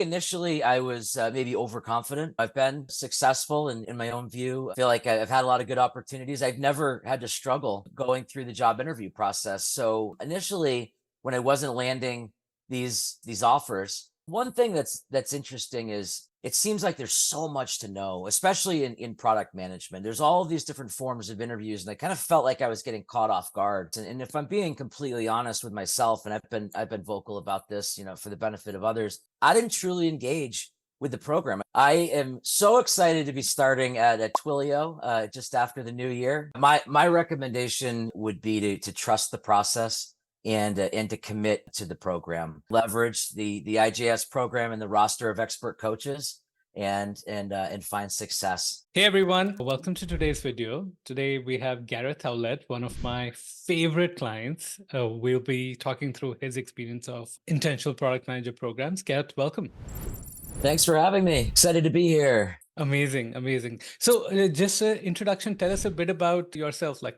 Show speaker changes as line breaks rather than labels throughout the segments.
Initially, I was maybe overconfident. I've been successful in my own view. I feel like I've had a lot of good opportunities. I've never had to struggle going through the job interview process. So initially, when I wasn't landing these offers, one thing that's interesting is it seems like there's so much to know, especially in product management. There's all of these different forms of interviews, and I kind of felt like I was getting caught off guard. And if I'm being completely honest with myself, and I've been vocal about this, for the benefit of others, I didn't truly engage with the program. I am so excited to be starting at Twilio just after the new year. My recommendation would be to trust the process and to commit to the program. Leverage the IJS program and the roster of expert coaches and find success.
Hey everyone, welcome to today's video. Today we have Gareth, one of my favorite clients. We'll be talking through his experience of intentional product manager programs. Gareth, welcome.
Thanks for having me. Excited to be here.
Amazing, amazing. So just an introduction, tell us a bit about yourself, a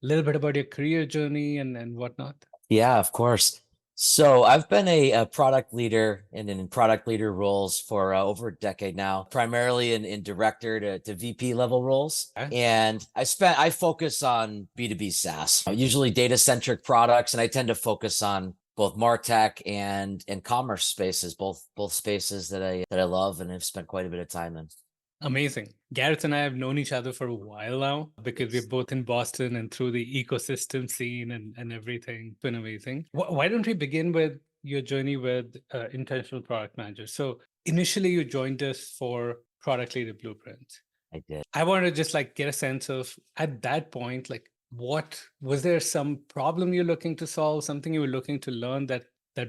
little bit about your career journey and whatnot.
Yeah, of course. So I've been a product leader and in product leader roles for over a decade now, primarily in director to VP level roles.
Okay.
And I focus on B2B SaaS, usually data centric products, and I tend to focus on both MarTech and commerce spaces, both spaces that I love and have spent quite a bit of time in.
Amazing. Gareth and I have known each other for a while now because we're both in Boston and through the ecosystem scene and everything. It's been amazing. Why don't we begin with your journey with intentional product manager? So initially you joined us for product leader blueprint.
I did.
I want to just get a sense of at that point, what was there some problem you're looking to solve, something you were looking to learn that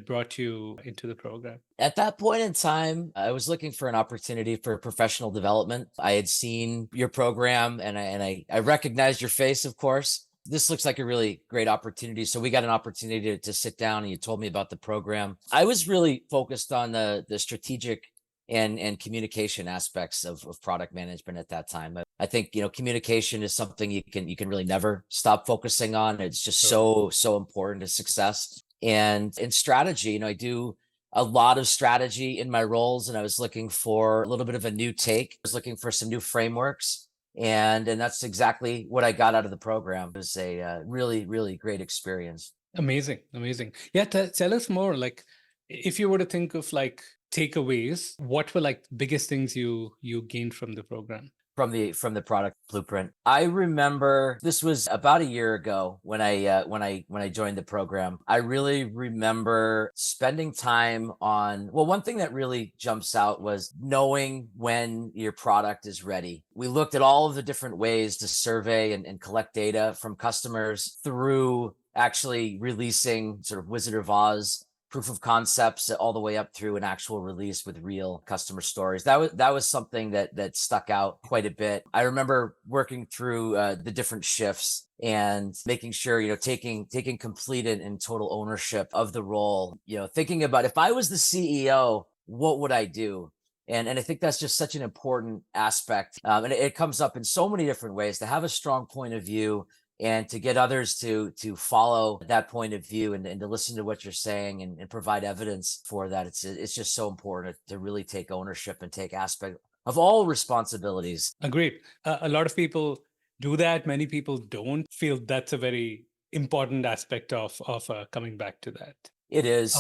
brought you into the program?
At that point in time, I was looking for an opportunity for professional development. I had seen your program and I recognized your face, of course. This looks like a really great opportunity. So we got an opportunity to sit down and you told me about the program. I was really focused on the strategic and communication aspects of product management at that time. I think, communication is something you can really never stop focusing on. It's just so important to success. And in strategy, I do a lot of strategy in my roles, and I was looking for a little bit of a new take. I was looking for some new frameworks, and that's exactly what I got out of the program. It was a really great experience.
Amazing, amazing. Yeah, tell us more. If you were to think of takeaways, what were biggest things you gained from the program?
From the product blueprint. I remember this was about a year ago when I joined the program. I really remember spending time on, well, one thing that really jumps out was knowing when your product is ready. We looked at all of the different ways to survey and collect data from customers through actually releasing sort of Wizard of Oz proof of concepts all the way up through an actual release with real customer stories. That was something that stuck out quite a bit. I remember working through the different shifts and making sure, taking complete and total ownership of the role, thinking about if I was the CEO, what would I do? And I think that's just such an important aspect. And it comes up in so many different ways to have a strong point of view and to get others to follow that point of view and to listen to what you're saying and provide evidence for that. It's just so important to really take ownership and take aspect of all responsibilities.
Agreed. A lot of people do that. Many people don't feel that's a very important aspect of coming back to that.
It is.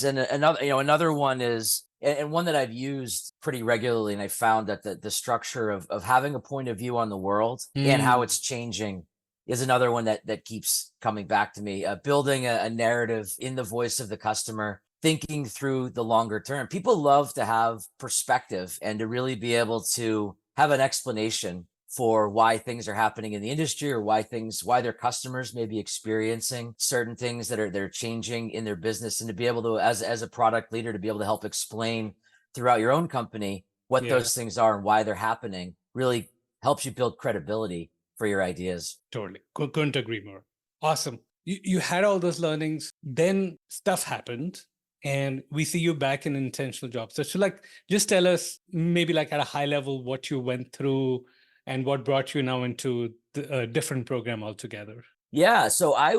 And another one is, and one that I've used pretty regularly, and I found that the structure of having a point of view on the world and how it's changing is another one that keeps coming back to me. Building a narrative in the voice of the customer, thinking through the longer term. People love to have perspective and to really be able to have an explanation for why things are happening in the industry or why their customers may be experiencing certain things that are changing in their business, and to be able to, as a product leader, to be able to help explain throughout your own company what those things are and why they're happening really helps you build credibility for your ideas.
Totally. Couldn't agree more. Awesome. You had all those learnings, then stuff happened, and we see you back in intentional jobs. So just tell us maybe at a high level what you went through and what brought you now into a different program altogether.
Yeah, so I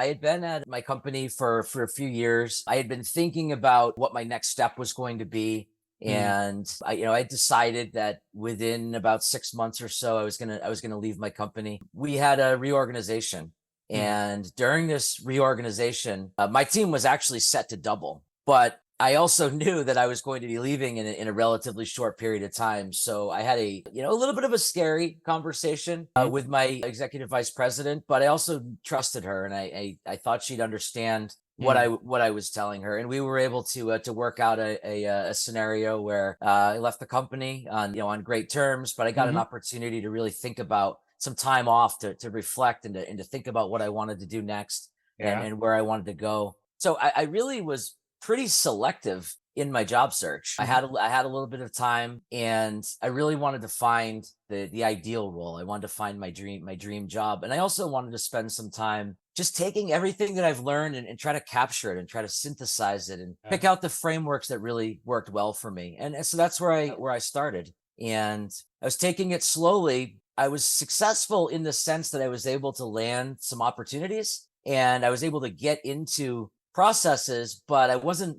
had been at my company for a few years. I had been thinking about what my next step was going to be,
Hmm.
and I decided that within about 6 months or so, I was gonna leave my company. We had a reorganization,
Hmm.
and during this reorganization, my team was actually set to double, but I also knew that I was going to be leaving in a relatively short period of time. So I had a little bit of a scary conversation
Hmm.
with my executive vice president, but I also trusted her, and I thought she'd understand
Hmm.
what I was telling her, and we were able to work out a scenario where I left the company on on great terms, but I got an
Hmm.
opportunity to really think about some time off to reflect and to think about what I wanted to do next
Yeah.
and where I wanted to go. So I really was pretty selective in my job search.
Mhm.
I had a little bit of time, and I really wanted to find the ideal role. I wanted to find my dream job, and I also wanted to spend some time just taking everything that I've learned and try to capture it and try to synthesize it and
Yeah.
pick out the frameworks that really worked well for me. And so that's where I started. And I was taking it slowly. I was successful in the sense that I was able to land some opportunities, and I was able to get into processes, but I wasn't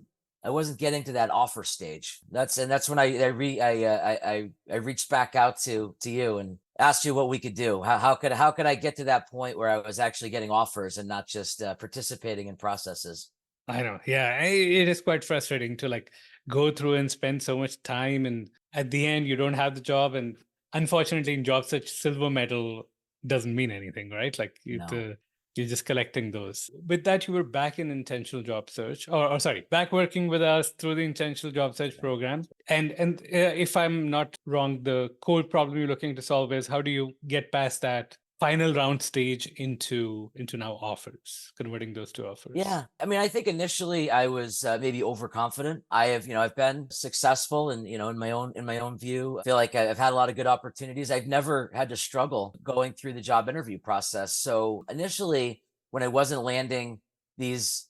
getting to that offer stage. That's when I reached back out to you and asked you what we could do. How could I get to that point where I was actually getting offers and not just participating in processes?
I know. Yeah, it is quite frustrating to like go through and spend so much time, and at the end you don't have the job. And unfortunately, in jobs such silver medal doesn't mean anything, right? Like
No.
you're just collecting those. With that, you were back in intentional job search, or sorry, back working with us through the intentional job search program. And if I'm not wrong, the core problem you're looking to solve is how do you get past that final round stage into now offers, converting those to offers.
Yeah. I mean, I think initially I was maybe overconfident. I've been successful and, in my own view. I feel like I've had a lot of good opportunities. I've never had to struggle going through the job interview process. So initially, when I wasn't landing these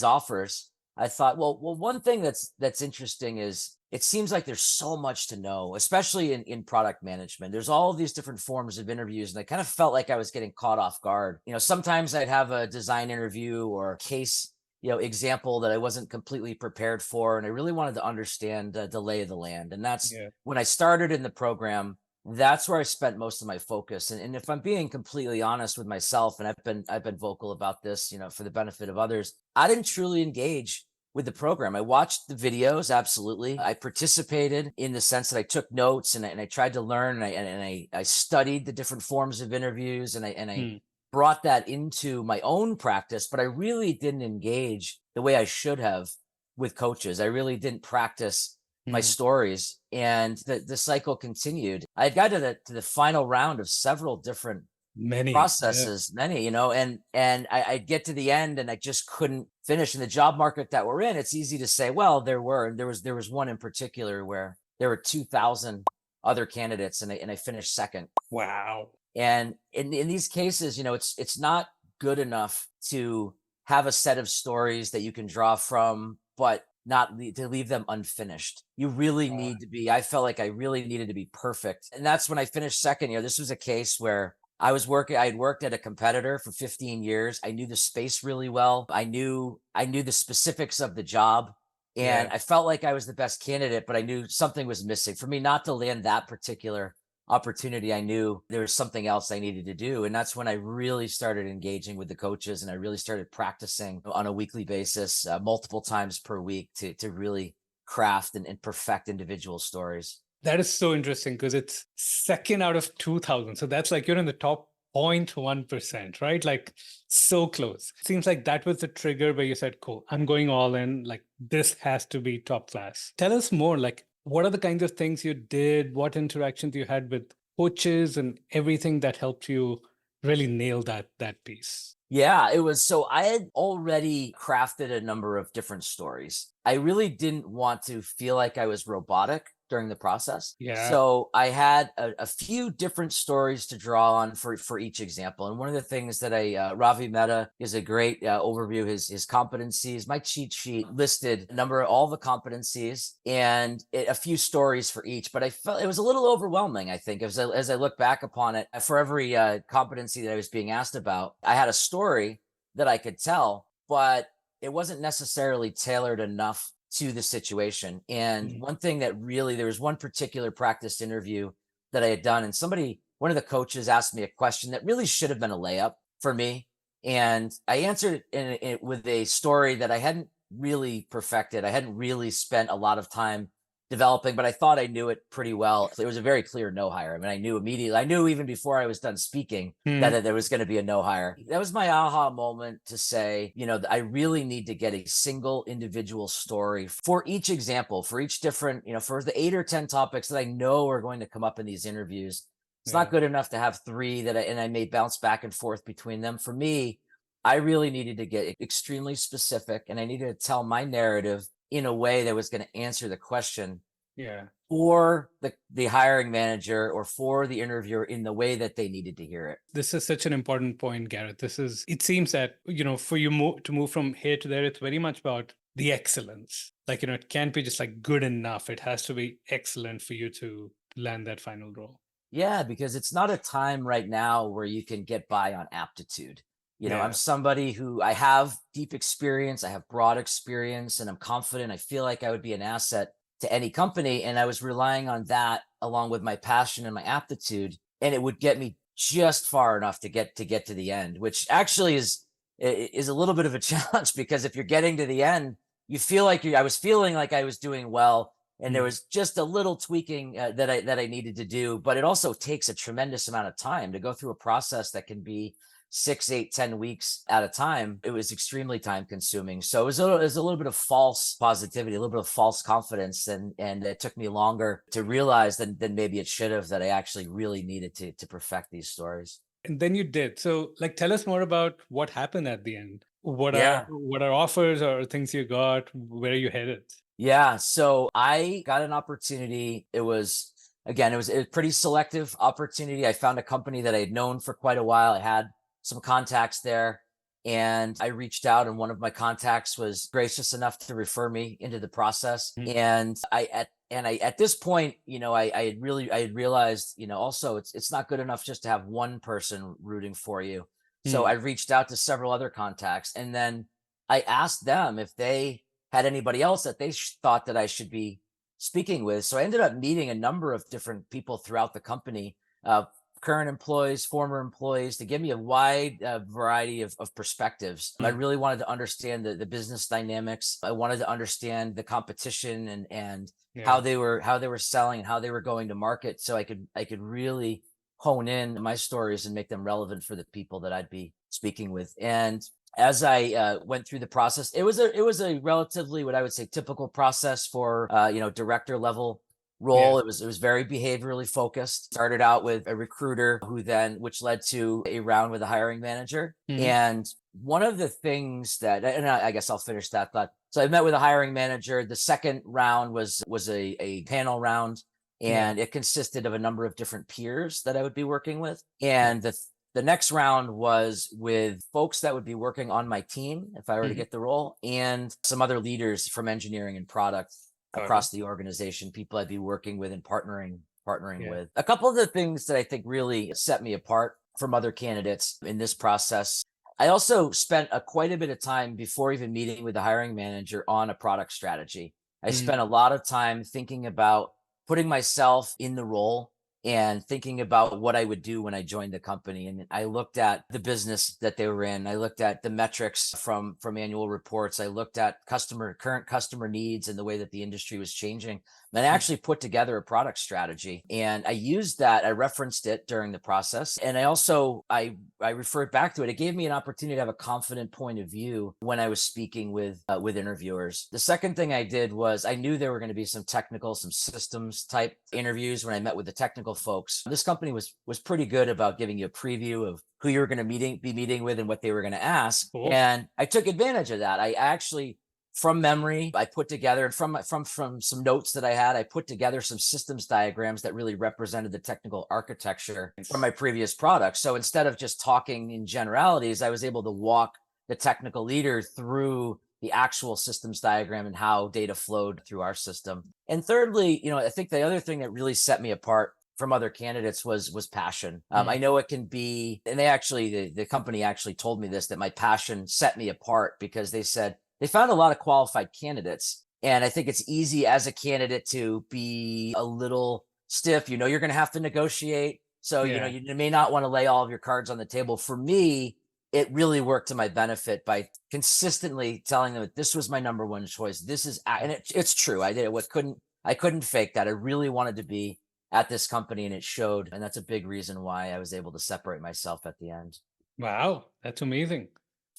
offers, I thought, well, one thing that's interesting is it seems like there's so much to know, especially in product management. There's all these different forms of interviews, and I kind of felt like I was getting caught off guard. Sometimes I'd have a design interview or case, example that I wasn't completely prepared for, and I really wanted to understand the lay of the land. And that's
Yeah.
when I started in the program. That's where I spent most of my focus. And if I'm being completely honest with myself, and I've been vocal about this, for the benefit of others, I didn't truly engage with the program. I watched the videos, absolutely. I participated in the sense that I took notes and I tried to learn, and I studied the different forms of interviews, and I
Hmm.
brought that into my own practice, but I really didn't engage the way I should have with coaches. I really didn't practice my
Hmm.
stories, and the cycle continued. I got to the final round of several different
Many. Yeah.
processes, many, and I'd get to the end and I just couldn't finish. In the job market that we're in, it's easy to say, well, there was one in particular where there were 2,000 other candidates, and I finished second.
Wow.
And in these cases, it's not good enough to have a set of stories that you can draw from, but not to leave them unfinished. You really
Uh,
need to be. I felt like I really needed to be perfect, and that's when I finished second. This was a case where I had worked at a competitor for 15 years. I knew the space really well. I knew the specifics of the job,
yeah.
and I felt like I was the best candidate, but I knew something was missing for me not to land that particular opportunity. I knew there was something else I needed to do. And that's when I really started engaging with the coaches, and I really started practicing on a weekly basis, multiple times per week to really craft and perfect individual stories.
That is so interesting because it's second out of 2000. So that's like you're in the top 0.1%, right? Like so close. Seems like that was the trigger where you said, cool, I'm going all in. Like this has to be top class. Tell us more. Like, what are the kinds of things you did? What interactions you had with coaches and everything that helped you really nail that piece?
Yeah, it was so I had already crafted a number of different stories. I really didn't want to feel like I was robotic during the process.
Yeah.
So I had a few different stories to draw on for each example. And one of the things that Ravi Mehta is a great overview, his competencies. My cheat sheet listed a number of all the competencies and a few stories for each, but I felt it was a little overwhelming. I think as I look back upon it, for every competency that I was being asked about, I had a story that I could tell, but it wasn't necessarily tailored enough to the situation. And
Mm.
one thing that really, there was one particular practice interview that I had done, and one of the coaches asked me a question that really should have been a layup for me. And I answered it with a story that I hadn't really perfected. I hadn't really spent a lot of time developing, but I thought I knew it pretty well. It was a very clear no hire. I mean, I knew immediately, I knew even before I was done speaking
Mm.
that there was going to be a no hire. That was my aha moment to say, I really need to get a single individual story for each example, for each different, for the 8 or 10 topics that I know are going to come up in these interviews. It's not
Yeah.
good enough to have three and I may bounce back and forth between them. For me, I really needed to get extremely specific, and I needed to tell my narrative in a way that was going to answer the question
Yeah.
for the hiring manager or for the interviewer in the way that they needed to hear it.
This is such an important point, Gareth. It seems that, for you to move from here to there, it's very much about the excellence. Like, it can't be just like good enough. It has to be excellent for you to land that final role.
Yeah, because it's not a time right now where you can get by on aptitude. I'm
Yeah.
somebody who I have deep experience, I have broad experience, and I'm confident. I feel like I would be an asset to any company. And I was relying on that along with my passion and my aptitude. And it would get me just far enough to get to the end, which actually is a little bit of a challenge because if you're getting to the end, you feel like I was feeling like I was doing well, and there
Mm.
was just a little tweaking that I needed to do. But it also takes a tremendous amount of time to go through a process that can be 6, 8, 10 weeks at a time. It was extremely time consuming. So it was a little bit of false positivity, a little bit of false confidence, and it took me longer to realize than maybe it should have that I actually really needed to perfect these stories.
And then you did. So, like, tell us more about what happened at the end. What are
Yeah.
what are offers or things you got? Where are you headed?
Yeah, so I got an opportunity. It was a pretty selective opportunity. I found a company that I had known for quite a while. I had some contacts there, and I reached out, and one of my contacts was gracious enough to refer me into the process.
Mm.
And I at this point, I had realized, also it's not good enough just to have one person rooting for you. So I
Mm.
reached out to several other contacts, and then I asked them if they had anybody else that they thought that I should be speaking with. So I ended up meeting a number of different people throughout the company, uh, current employees, former employees, to give me a wide variety of perspectives. I
Mm.
really wanted to understand the business dynamics. I wanted to understand the competition and
Yeah.
how they were selling and how they were going to market, so I could really hone in my stories and make them relevant for the people that I'd be speaking with. And as I went through the process, it was a relatively, what I would say, typical process for director level
Yeah.
role. It was very behaviorally focused. Started out with a recruiter which led to a round with a hiring manager.
Mhm.
And one of the things and I guess I'll finish that thought. So I met with a hiring manager. The second round was a panel round,
Yeah.
and it consisted of a number of different peers that I would be working with.
Yeah.
And the next round was with folks that would be working on my team if I were to
Mhm.
get the role, and some other leaders from engineering and product
Got it.
across the organization, people I'd be working with and partnering
Yeah.
with. A couple of the things that I think really set me apart from other candidates in this process. I also spent quite a bit of time before even meeting with the hiring manager on a product strategy. I
Mm.
spent a lot of time thinking about putting myself in the role and thinking about what I would do when I joined the company. And I looked at the business that they were in. I looked at the metrics from annual reports. I looked at current customer needs and the way that the industry was changing. And I
Mm.
actually put together a product strategy, and I used that. I referenced it during the process, and I referred back to it. It gave me an opportunity to have a confident point of view when I was speaking with interviewers. The second thing I did was I knew there were going to be some systems type interviews when I met with the technical folks. This company was pretty good about giving you a preview of who you were going to be meeting with and what they were going to ask.
Cool.
And I took advantage of that. I actually from memory, I put together, and from some notes that I had, I put together some systems diagrams that really represented the technical architecture from my previous products. So instead of just talking in generalities, I was able to walk the technical leader through the actual systems diagram and how data flowed through our system. And thirdly, I think the other thing that really set me apart from other candidates was passion. I know it can be, and the company actually told me this, that my passion set me apart, because they said they found a lot of qualified candidates. And I think it's easy as a candidate to be a little stiff. You're going to have to negotiate. So,
Yeah.
you may not want to lay all of your cards on the table. For me, it really worked to my benefit by consistently telling them that this was my number one choice. This is, and it's true. I did it. I couldn't fake that. I really wanted to be at this company, and it showed. And that's a big reason why I was able to separate myself at the end.
Wow, that's amazing.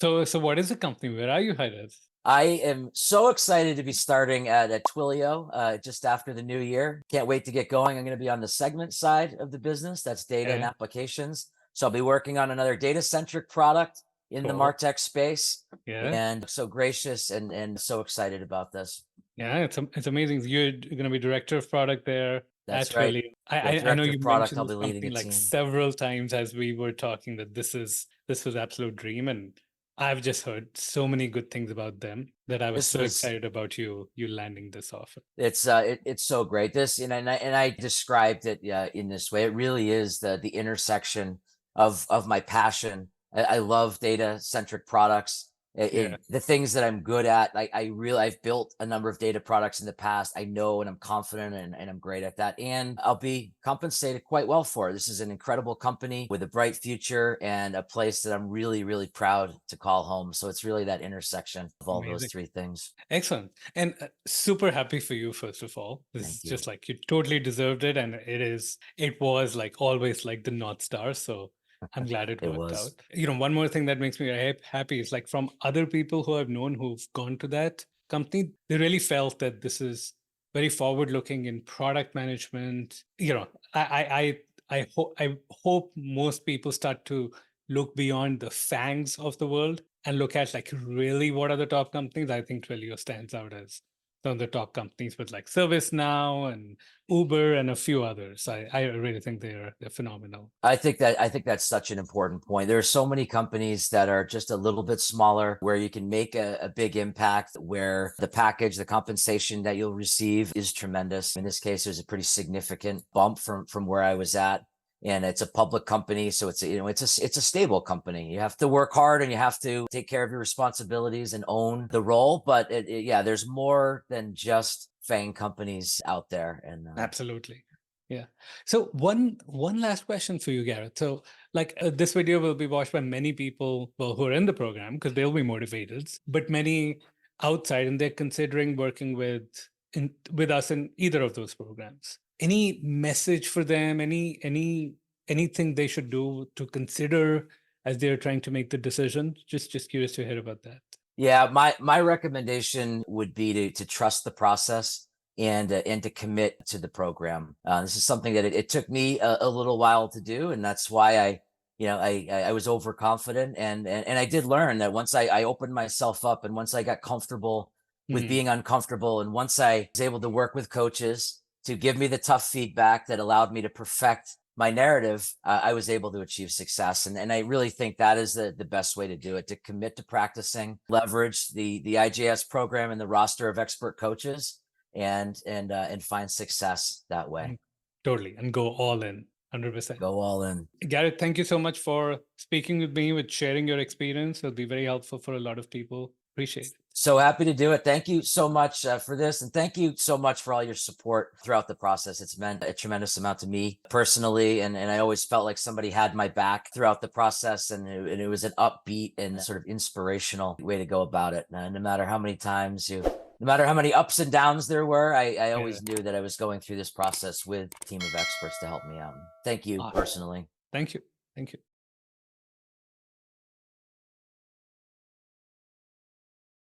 So what is the company? Where are you hired?
I am so excited to be starting at Twilio just after the new year. Can't wait to get going. I'm going to be on the segment side of the business. That's data and
Yeah,
applications. So I'll be working on another data-centric product in the
cool.
MarTech space.
Yeah,
And so gracious and so excited about this.
yeah, it's amazing. You're going to be director of product there at
That's right.
Twilio.
Yeah,
I know
director
you
of product,
mentioned
I'll
this
be leading
company
a
like
team.
several times as we were talking that this was absolute dream, and I've just heard so many good things about them that I was
This
so
was
excited about you landing this offer.
it's so great. This, and I described it in this way. It really is the intersection of my passion. I love data centric products.
Yeah,
The things that I'm good at. I've built a number of data products in the past. I know, and I'm confident, and I'm great at that. And I'll be compensated quite well for it. This is an incredible company with a bright future and a place that I'm really, really proud to call home. So it's really that intersection of all those
amazing.
three things.
Excellent. And super happy for you, first of all. This is
Thank you.
just like you totally deserved it. And it was like always like the North Star. So I'm glad it
It
worked out.
was.
One more thing that makes me happy is like from other people who I've known who've gone to that company, they really felt that this is very forward looking in product management. I hope most people start to look beyond the fangs of the world and look at like really what are the top companies. I think Twilio stands out as some of the top companies with like ServiceNow and Uber and a few others. I really think they're phenomenal.
I think that's such an important point. There are so many companies that are just a little bit smaller where you can make a big impact, where the package, the compensation that you'll receive is tremendous. In this case, there's a pretty significant bump from where I was at. And it's a public company, so it's a stable company. You have to work hard and you have to take care of your responsibilities and own the role. But yeah, there's more than just FANG companies out there. And
Absolutely. Yeah. So one last question for you, Gareth. So like this video will be watched by many people, well, who are in the program because they'll be motivated, but many outside, and they're considering working with us in either of those programs. Any message for them? Anything they should do to consider as they're trying to make the decision? Just curious to hear about that.
Yeah, my recommendation would be to trust the process and to commit to the program. This is something that it took me a little while to do, and that's why I was overconfident, and I did learn that once I opened myself up, and once I got comfortable with
Mhm.
being uncomfortable, and once I was able to work with coaches to give me the tough feedback that allowed me to perfect my narrative, I was able to achieve success. And I really think that is the best way to do it, to commit to practicing, leverage the IJS program and the roster of expert coaches, and find success that way.
And totally, and go all in, 100%.
Go all in.
Gareth, thank you so much for speaking with me, with sharing your experience. It'll be very helpful for a lot of people. Appreciate it.
So happy to do it. Thank you so much for this. And thank you so much for all your support throughout the process. It's meant a tremendous amount to me personally. And I always felt like somebody had my back throughout the process. And it was an upbeat and sort of inspirational way to go about it. No matter how many times no matter how many ups and downs there were, I
Yeah.
always knew that I was going through this process with a team of experts to help me out. Thank you
Awesome.
personally.
Thank you. Thank you.